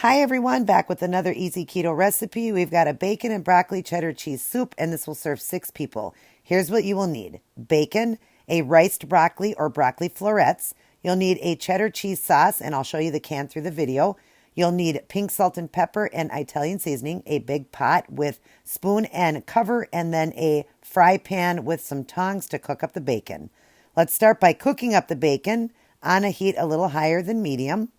Hi everyone, back with another easy keto recipe. We've got a bacon and broccoli cheddar cheese soup, and this will serve 6 people. Here's what you will need: bacon, a riced broccoli or broccoli florets. You'll need a cheddar cheese sauce, and I'll show you the can through the video. You'll need pink salt and pepper and Italian seasoning, a big pot with spoon and cover, and then a fry pan with some tongs to cook up the bacon. Let's start by cooking up the bacon on a heat a little higher than medium.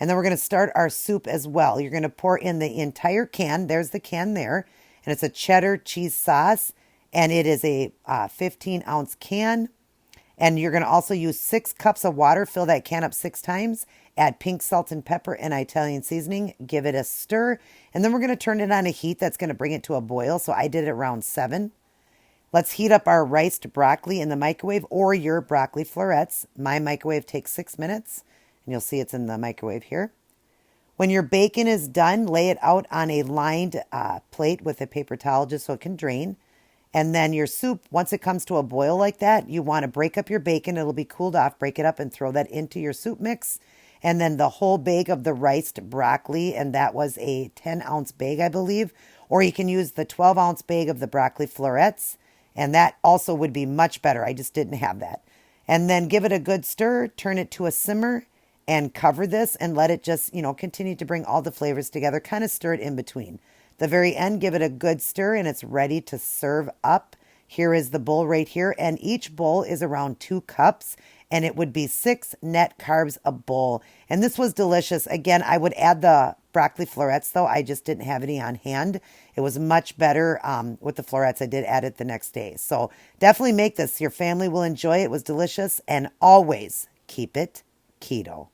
And then we're going to start our soup as well. You're going to pour in the entire can. There's the can there. And it's a cheddar cheese sauce. And it is a 15-ounce can. And you're going to also use 6 cups of water. Fill that can up 6 times. Add pink salt and pepper and Italian seasoning. Give it a stir. And then we're going to turn it on a heat that's going to bring it to a boil. So I did it around 7. Let's heat up our riced broccoli in the microwave or your broccoli florets. My microwave takes 6 minutes. And you'll see it's in the microwave here. When your bacon is done, lay it out on a lined plate with a paper towel just so it can drain. And then your soup, once it comes to a boil like that, you want to break up your bacon. It'll be cooled off. Break it up and throw that into your soup mix. And then the whole bag of the riced broccoli, and that was a 10-ounce bag, I believe. Or you can use the 12-ounce bag of the broccoli florets. And that also would be much better. I just didn't have that. And then give it a good stir. Turn it to a simmer. And cover this and let it just, continue to bring all the flavors together. Kind of stir it in between. The very end, give it a good stir and it's ready to serve up. Here is the bowl right here. And each bowl is around 2 cups. And it would be 6 net carbs a bowl. And this was delicious. Again, I would add the broccoli florets though. I just didn't have any on hand. It was much better with the florets. I did add it the next day. So definitely make this. Your family will enjoy it. It was delicious. And always keep it keto.